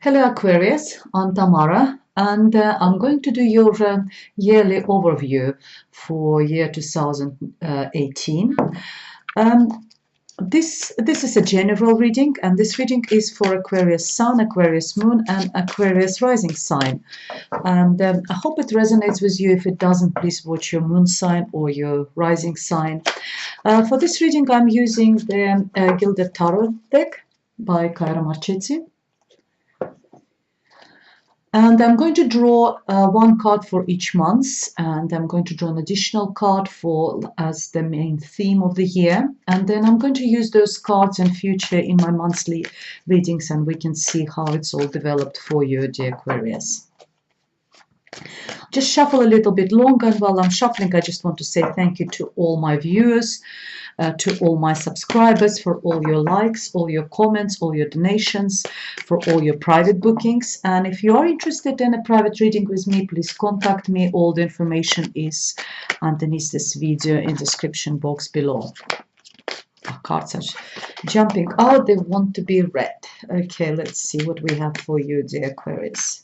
Hello Aquarius, I'm Tamara and I'm going to do your yearly overview for year 2018. Um, this is a general reading, and this reading is for Aquarius Sun, Aquarius Moon and Aquarius Rising sign. And I hope it resonates with you. If it doesn't, please watch your moon sign or your rising sign. For this reading I'm using the Gilded Tarot deck by Kaira Marchetti. And I'm going to draw one card for each month, and I'm going to draw an additional card for as the main theme of the year. And then I'm going to use those cards in future in my monthly readings, and we can see how it's all developed for you, dear Aquarius. Just shuffle a little bit longer, and while I'm shuffling, I just want to say thank you to all my viewers, to all my subscribers for all your likes, all your comments, all your donations, for all your private bookings. And if you are interested in a private reading with me, please contact me. All the information is underneath this video in the description box below. Our cards are jumping out. They want to be read. Okay, let's see what we have for you, dear Aquarius.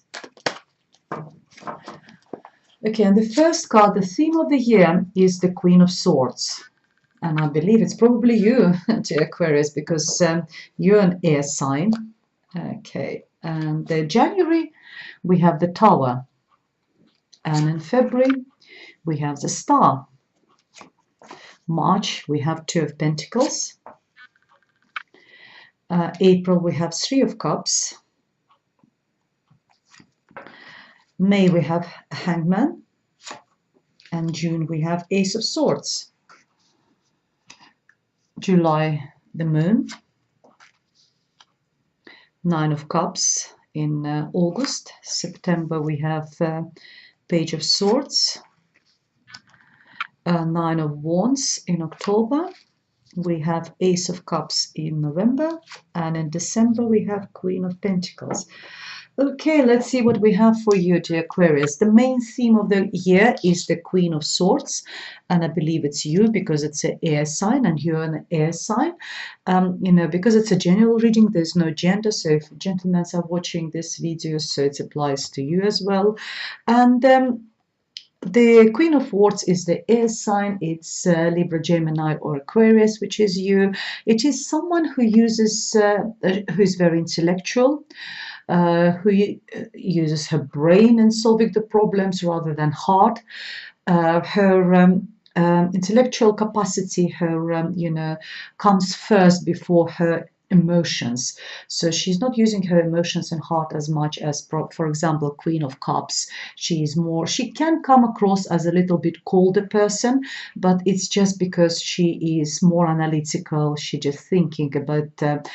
Okay, and the first card, the theme of the year, is the Queen of Swords. And I believe it's probably you, dear Aquarius, because you're an air sign. Okay, and January we have the Tower. And in February we have the Star. March we have Two of Pentacles. April we have Three of Cups. May we have Hangman. And June we have Ace of Swords. July, the Moon. Nine of Cups in August. September we have Page of Swords. Nine of Wands in October. We have Ace of Cups in November. And in December we have Queen of Pentacles. Okay, let's see what we have for you, dear Aquarius. The main theme of the year is the Queen of Swords, and I believe it's you because it's an air sign and you're an air sign. Because it's a general reading, there's no gender, so if gentlemen are watching this video, so it applies to you as well. And the Queen of Swords is the air sign. It's Libra, Gemini or Aquarius, which is you. It is someone who uses, who is very intellectual, who uses her brain in solving the problems rather than heart. Her intellectual capacity, her comes first before her emotions. So she's not using her emotions and heart as much as, for example, Queen of Cups. She can come across as a little bit colder person, but it's just because she is more analytical. She just thinking about,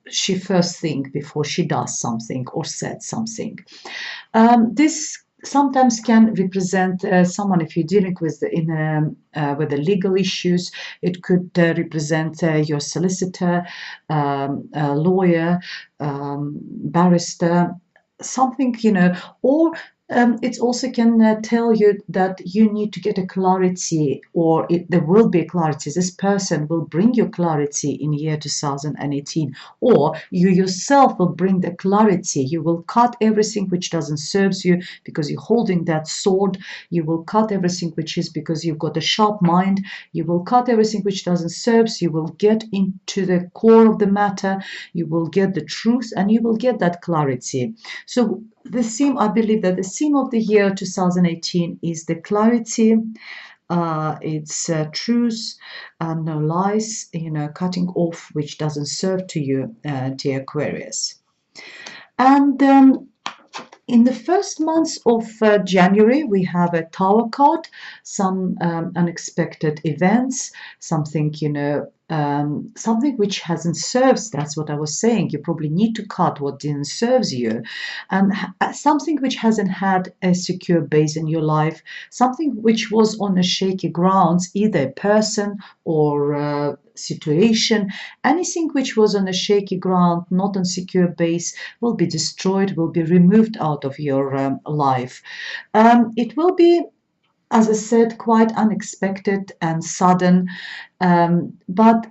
she first think before she does something or said something. This sometimes can represent someone, if you're dealing with with the legal issues, it could represent your solicitor, lawyer, barrister, something, or it also can tell you that you need to get a clarity, or there will be a clarity. This person will bring you clarity in year 2018, or you yourself will bring the clarity. You will cut everything which doesn't serve you because you're holding that sword. You will cut everything which is because you've got a sharp mind. You will cut everything which doesn't serve. You will get into the core of the matter. You will get the truth, and you will get that clarity. So the theme, I believe that the theme of the year 2018 is the clarity. It's truth, no lies, cutting off which doesn't serve to you, dear Aquarius. And in the first months of January, we have a Tower card, some unexpected events, something, something which hasn't served. That's what I was saying. You probably need to cut what didn't serve you, and something which hasn't had a secure base in your life, something which was on a shaky grounds, either a person or situation. Anything which was on a shaky ground, not on secure base, will be destroyed, will be removed out of your life. It will be, as I said, quite unexpected and sudden, but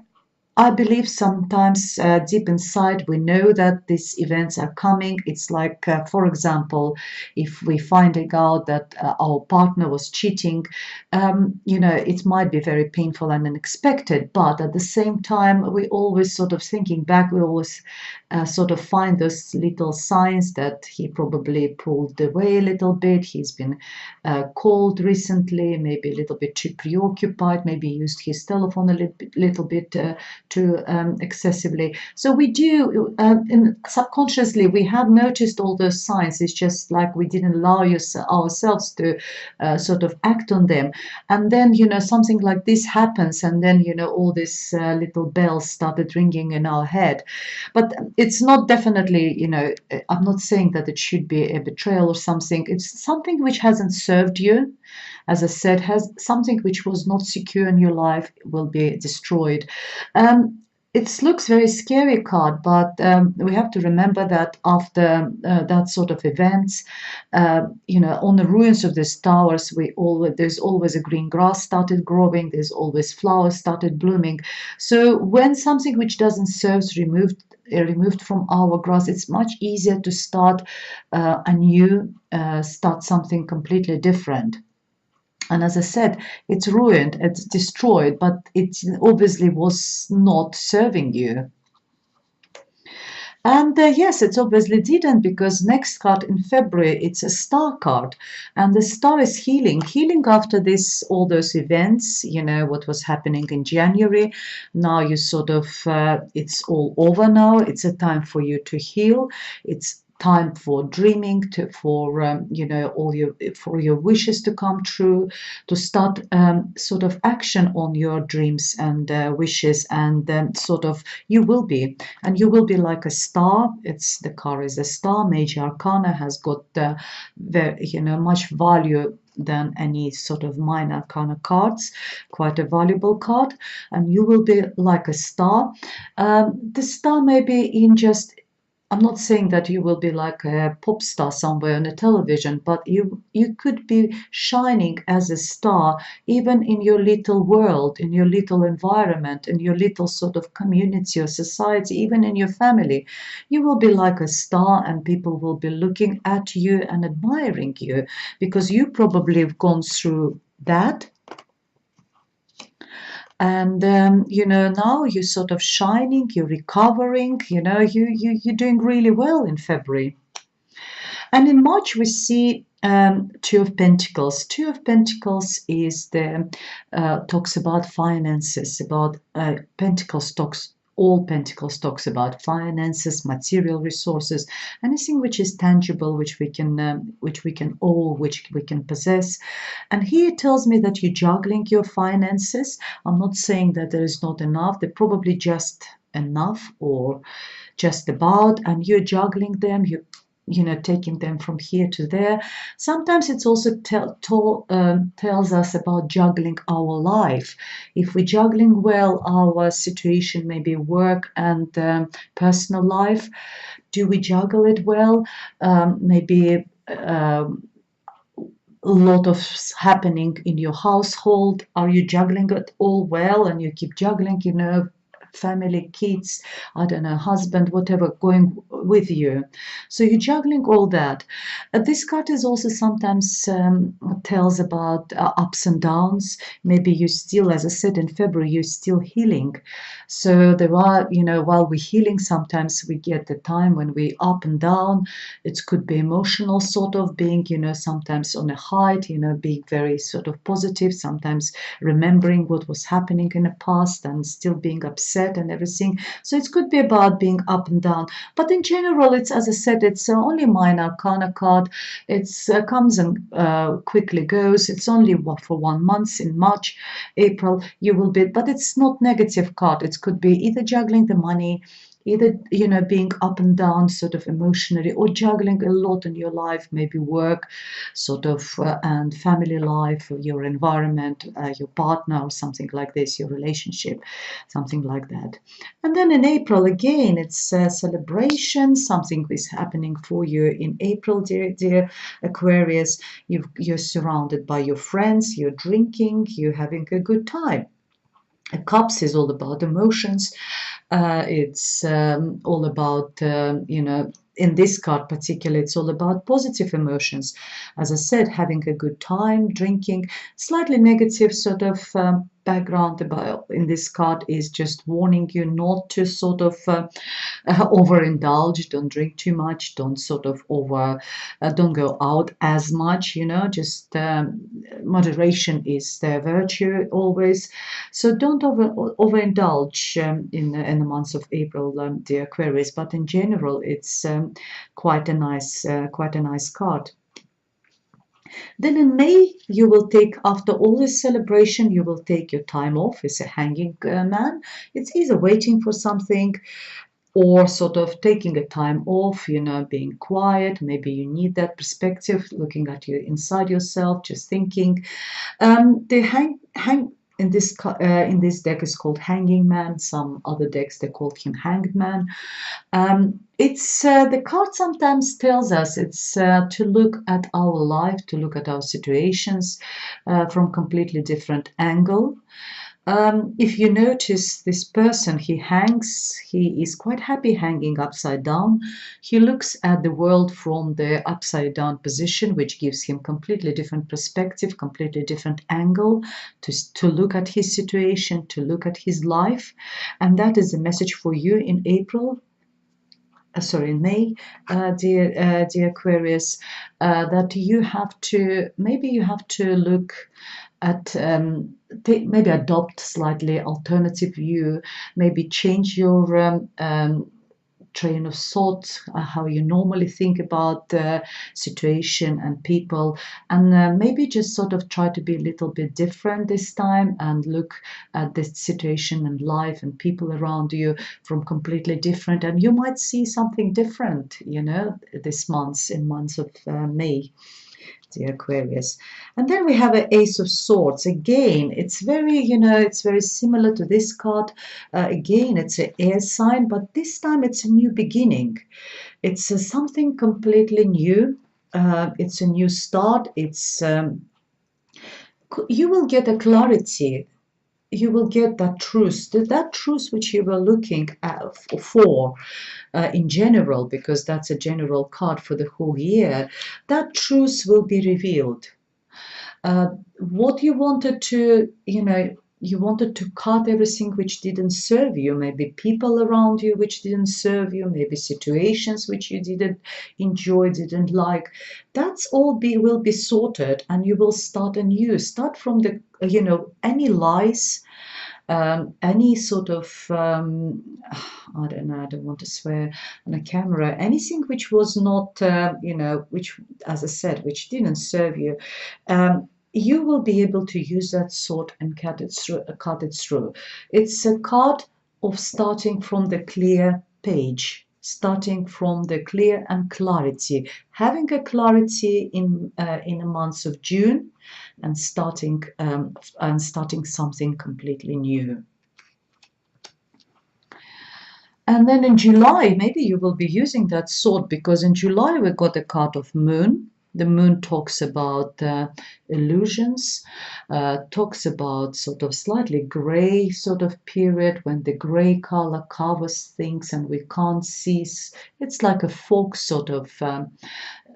I believe sometimes deep inside we know that these events are coming. It's like, for example, if we finding out that our partner was cheating, it might be very painful and unexpected. But at the same time, we always sort of thinking back, we always sort of find those little signs that he probably pulled away a little bit. He's been cold recently, maybe a little bit too preoccupied, maybe used his telephone a little bit too excessively. So we do, subconsciously, we have noticed all those signs. It's just like we didn't allow ourselves to sort of act on them. And then, something like this happens, and then, all these little bells started ringing in our head. But it's not definitely, I'm not saying that it should be a betrayal or something. It's something which hasn't served you. As I said, has something which was not secure in your life will be destroyed. It looks very scary card, but we have to remember that after that sort of events, on the ruins of these towers, there's always a green grass started growing. There's always flowers started blooming. So when something which doesn't serve is removed from our grass, it's much easier to start anew, start something completely different. And as I said, it's ruined, it's destroyed, but it obviously was not serving you. And yes, it obviously didn't, because next card in February, it's a star card. And the star is healing. Healing after all those events, what was happening in January. Now you sort of, it's all over now. It's a time for you to heal. It's time for dreaming, for your wishes to come true, to start sort of action on your dreams and wishes, and then sort of you will be like a star. The card is a star. Major Arcana has got much value than any sort of minor arcana cards, quite a valuable card, and you will be like a star. The star may be in just, I'm not saying that you will be like a pop star somewhere on the television, but you could be shining as a star even in your little world, in your little environment, in your little sort of community or society, even in your family. You will be like a star, and people will be looking at you and admiring you because you probably have gone through that. And now you're sort of shining, you're recovering, you're doing really well in February. And in March we see Two of Pentacles. Two of Pentacles is talks about finances, about Pentacles talks. All Pentacles talks about finances, material resources, anything which is tangible, which we can own, which we can possess. And here it tells me that you're juggling your finances. I'm not saying that there is not enough. They're probably just enough or just about, and you're juggling them. Taking them from here to there. Sometimes it's also tells us about juggling our life. If we're juggling well our situation, maybe work and personal life, do we juggle it well? Maybe a lot of happening in your household. Are you juggling it all well? And you keep juggling, family, kids, I don't know, husband, whatever, going with you. So you're juggling all that. This card is also sometimes tells about ups and downs. Maybe you still, as I said in February, you're still healing. So there are, while we're healing, sometimes we get the time when we up and down. It could be emotional sort of being, sometimes on a height, being very sort of positive, sometimes remembering what was happening in the past and still being upset and everything. So it could be about being up and down. But in general, it's, as I said, it's only minor arcana card. It comes and quickly goes. It's only for 1 month. In March, April, you will be, but it's not negative card. It could be either juggling the money, either being up and down sort of emotionally, or juggling a lot in your life, maybe work sort of and family life, your environment, your partner, or something like this, your relationship, something like that. And then in April again, it's a celebration. Something is happening for you in April, dear Aquarius. You're surrounded by your friends, you're drinking, you're having a good time. Cups is all about emotions. It's all about, in this card particularly, it's all about positive emotions. As I said, having a good time, drinking. Slightly negative sort of background about in this card is just warning you not to sort of overindulge. Don't drink too much. Don't sort of don't go out as much. Just moderation is the virtue always. So don't overindulge in the months of April, dear Aquarius. But in general, it's quite a nice card. Then in May, you will take, after all this celebration, you will take your time off. It's a hanging man. It's either waiting for something or sort of taking a time off, being quiet. Maybe you need that perspective, looking at you inside yourself, just thinking. The hang in this deck is called Hanging Man. Some other decks they called him Hanged Man. It's the card sometimes tells us it's to look at our life, to look at our situations from completely different angle. If you notice this person, he is quite happy hanging upside down. He looks at the world from the upside down position, which gives him completely different perspective, completely different angle to look at his situation, to look at his life. And that is the message for you in April. In May, dear Aquarius, that you have to, maybe you have to look at maybe adopt slightly alternative view, maybe change your train of thought, how you normally think about the situation and people, and maybe just sort of try to be a little bit different this time and look at the situation and life and people around you from completely different, and you might see something different, this month, in months of May, dear Aquarius. And then we have an Ace of Swords. Again, it's very similar to this card. Again, it's an air sign, but this time it's a new beginning. It's something completely new. It's a new start. You will get a clarity. You will get that truth which you were looking for in general, because that's a general card for the whole year. That truth will be revealed. What you wanted to, you wanted to cut everything which didn't serve you, maybe people around you which didn't serve you, maybe situations which you didn't enjoy, didn't like. That's all will be sorted, and you will start anew. Start from the, any lies, any sort of, I don't know, I don't want to swear on a camera, anything which was not, which, as I said, which didn't serve you. You will be able to use that sword and cut it through. It's a card of starting from the clear page, starting from the clear and clarity, having a clarity in the months of June, and starting something completely new. And then in July, maybe you will be using that sword, because in July we got a card of Moon. The moon talks about illusions, talks about sort of slightly gray sort of period when the gray color covers things and we can't see. It's like a fog sort of,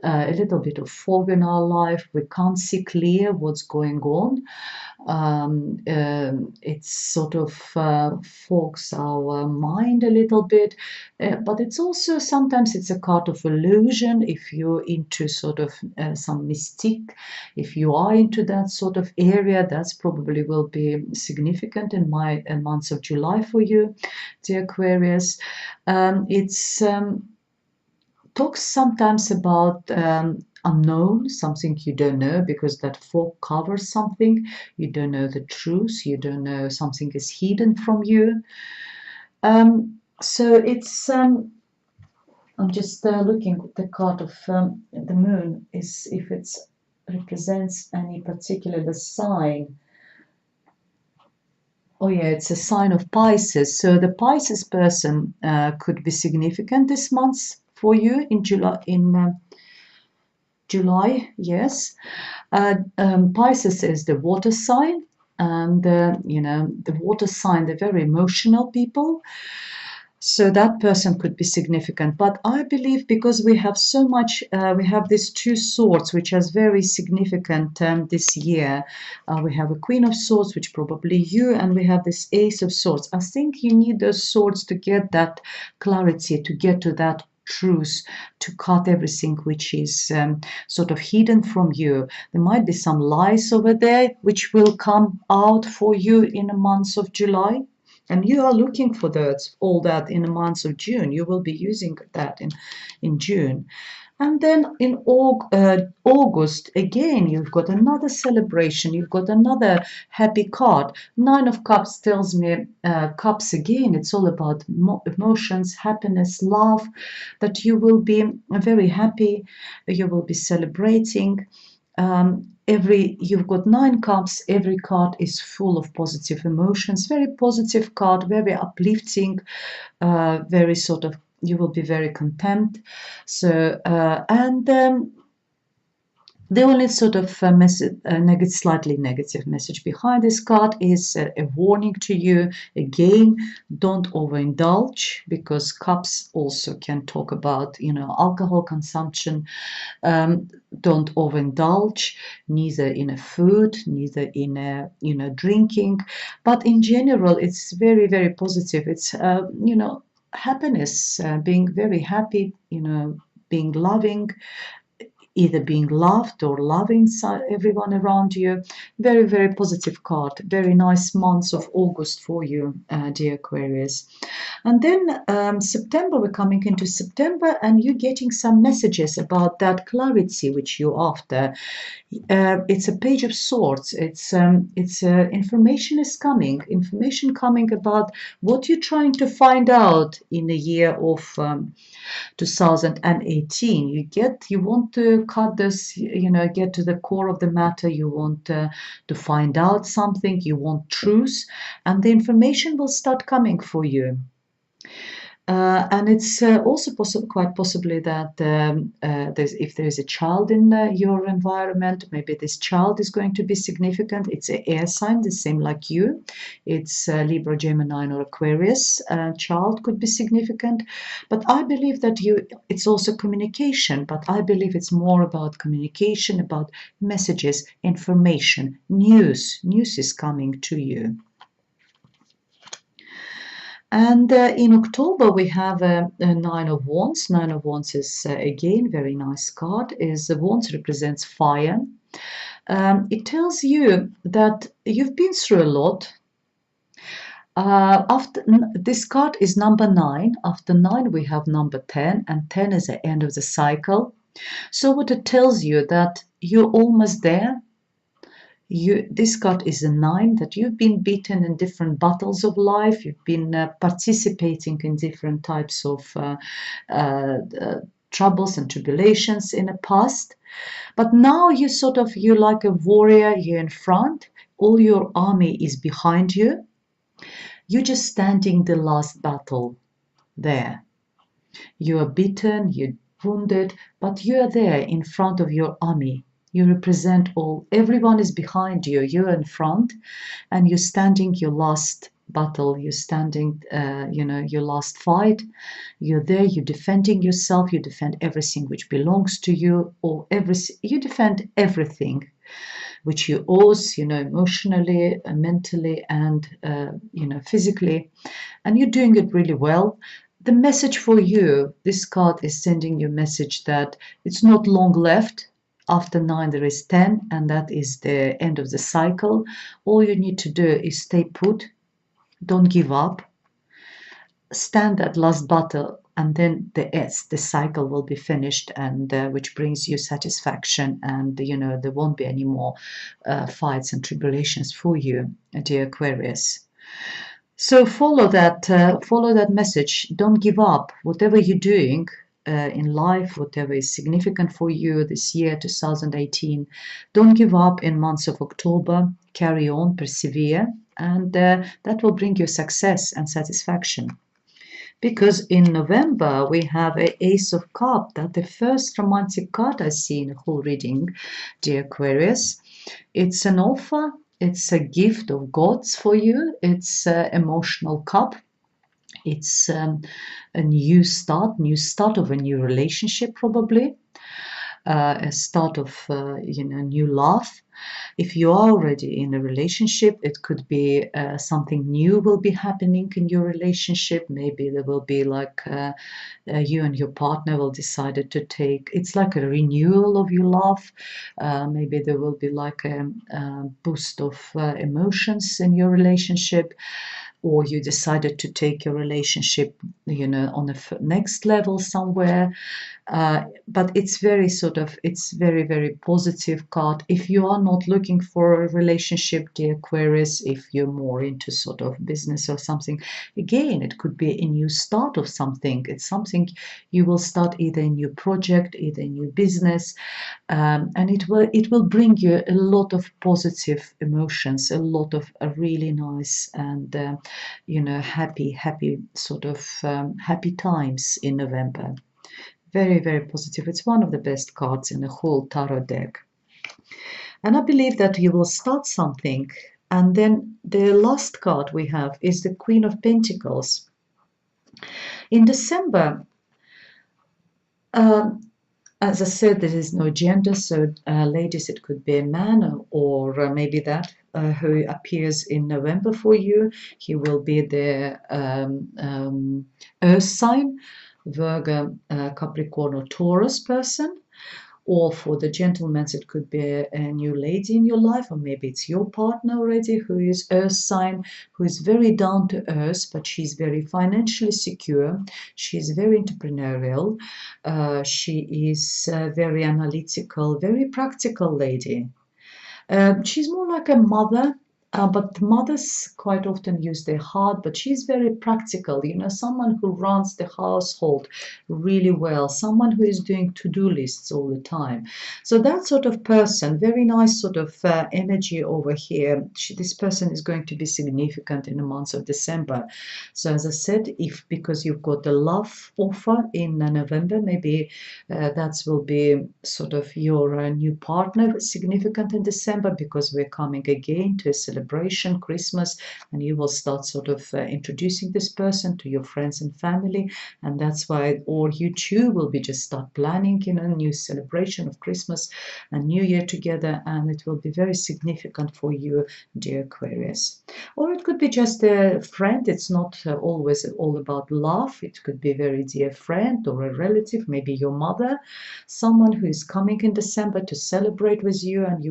a little bit of fog in our life. We can't see clear what's going on. It sort of fogs our mind a little bit, but it's also sometimes it's a card of illusion. If you're into sort of some mystique, if you are into that sort of area, that's probably will be significant in my months of July for you, dear Aquarius. It's talks sometimes about unknown, something you don't know, because that fog covers something. You don't know the truth. You don't know, something is hidden from you. So it's, I'm just looking at the card of the moon, is if it represents any particular sign. Oh yeah, it's a sign of Pisces. So the Pisces person could be significant this month for you in July. July, yes. Pisces is the water sign, and you know, the water sign, they're very emotional people. So that person could be significant. But I believe because we have so much, we have these two swords, which is very significant this year. We have a Queen of Swords, which probably you, and we have this Ace of Swords. I think you need those swords to get that clarity, to get to that truth, to cut everything which is sort of hidden from you. There might be some lies over there which will come out for you in the month of July. And you are looking for all that in the month of June. You will be using that in June. And then in August, again, you've got another celebration. You've got another happy card. Nine of Cups tells me, Cups again, it's all about emotions, happiness, love, that you will be very happy. You will be celebrating. You've got 9 cups. Every card is full of positive emotions. Very positive card, very uplifting, very sort of, you will be very content. So the only sort of slightly negative message behind this card is a warning to you. Again, don't overindulge, because cups also can talk about, you know, alcohol consumption. Don't overindulge, neither in a food, neither in a, you know, drinking. But in general, it's very, very positive. It's, you know, happiness, being very happy, you know, being loving, either being loved or loving everyone around you. Very, very positive card. Very nice month of August for you, dear Aquarius. And then September, we're coming into September, and you're getting some messages about that clarity which you're after. It's a Page of Swords. It's information is coming. Information coming about what you're trying to find out in the year of 2018. You want to cut this, you know, get to the core of the matter. You want to find out something. You want truth, and the information will start coming for you. And it's also quite possibly that if there is a child in your environment, maybe this child is going to be significant. It's an air sign, the same like you. It's Libra, Gemini, or Aquarius. Child could be significant. But I believe that it's also communication, but I believe it's more about communication, about messages, information, news. News is coming to you. And in October, we have a Nine of Wands. Nine of Wands is, again, very nice card. The Wands represents fire. It tells you that you've been through a lot. After this card is number 9. After 9, we have number 10, and 10 is the end of the cycle. So what it tells you that you're almost there. This card is a 9, that you've been beaten in different battles of life. You've been participating in different types of troubles and tribulations in the past. But now you're like a warrior. You're in front. All your army is behind you. You're just standing the last battle there. You are beaten, you're wounded, but you are there in front of your army. You represent everyone is behind you. You're in front, and you're standing your last battle. You're standing, your last fight. You're there. You're defending yourself. You defend everything which belongs to you, you defend everything which you owe, emotionally, mentally, and physically, and you're doing it really well. The message for you, this card is sending you a message that it's not long left. After 9, there is 10, and that is the end of the cycle. All you need to do is stay put. Don't give up. Stand that last battle, and then the cycle will be finished, and which brings you satisfaction, and there won't be any more fights and tribulations for you, dear Aquarius. So follow that message. Don't give up. Whatever you're doing in life, whatever is significant for you this year, 2018, don't give up in months of October. Carry on, persevere, and that will bring you success and satisfaction. Because in November, we have an Ace of Cups. That's the first romantic card I see in the whole reading, dear Aquarius. It's an offer. It's a gift of God's for you. It's emotional cup. It's a new start of a new relationship, probably a start of new love. If you are already in a relationship, it could be something new will be happening in your relationship. Maybe there will be like you and your partner will decide to take. It's like a renewal of your love. Maybe there will be like a boost of emotions in your relationship, or you decided to take your relationship, on the next level somewhere. But it's very, very positive card. If you are not looking for a relationship, dear Aquarius, if you're more into sort of business or something, again, it could be a new start of something. It's something you will start, either a new project, either a new business, and it will bring you a lot of positive emotions, a lot of really nice and happy sort of happy times in November. Very, very positive. It's one of the best cards in the whole tarot deck. And I believe that you will start something. And then the last card we have is the Queen of Pentacles. In December, as I said, there is no gender, so ladies, it could be a man, or maybe that who appears in November for you. He will be the Earth sign, Virgo, Capricorn, or Taurus person. Or for the gentlemen, it could be a new lady in your life, or maybe it's your partner already who is Earth sign, who is very down to earth, but she's very financially secure. She's very entrepreneurial. She is very analytical, very practical lady. She's more like a mother, but mothers quite often use their heart, but she's very practical, someone who runs the household really well, someone who is doing to-do lists all the time. So that sort of person, very nice sort of energy over here. This person is going to be significant in the month of December. So as I said, if because you've got the love offer in November, maybe that will be sort of your new partner significant in December, because we're coming again to a celebration, Christmas, and you will start sort of introducing this person to your friends and family, and that's why, or you too will be just start planning, a new celebration of Christmas and New Year together, and it will be very significant for you, dear Aquarius. Or it could be just a friend. It's not always all about love. It could be a very dear friend or a relative, maybe your mother, someone who is coming in December to celebrate with you, and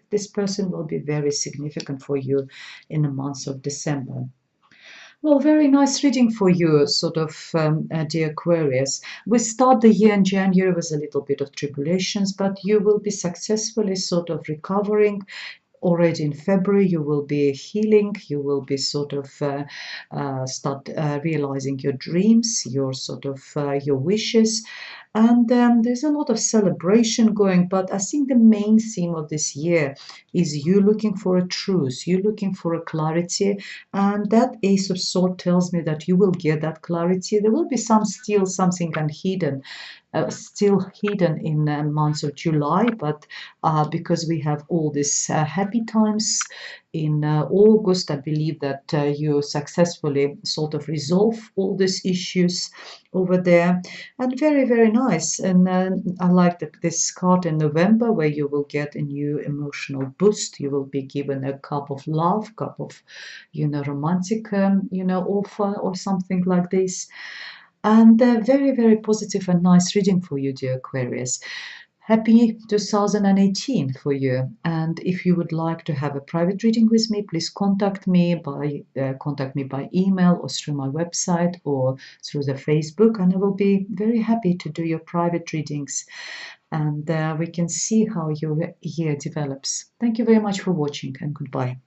this person will be very significant for you in the month of December. Well, very nice reading for you, sort of, dear Aquarius. We start the year in January with a little bit of tribulations, but you will be successfully sort of recovering. Already in February, you will be healing. You will be sort of start realizing your dreams, your sort of your wishes. And there's a lot of celebration going, but I think the main theme of this year is you looking for a truth, you looking for a clarity, and that Ace of Swords tells me that you will get that clarity. There will be still something unhidden, still hidden in the month of July, but because we have all these happy times in August, I believe that you successfully sort of resolve all these issues over there, and very, very nice. And I like this card in November, where you will get a new emotional boost. You will be given a cup of love, cup of romantic offer or something like this. And very, very positive and nice reading for you, dear Aquarius. Happy 2018 for you. And if you would like to have a private reading with me, please contact me by email, or through my website, or through the Facebook, and I will be very happy to do your private readings. And we can see how your year develops. Thank you very much for watching, and goodbye.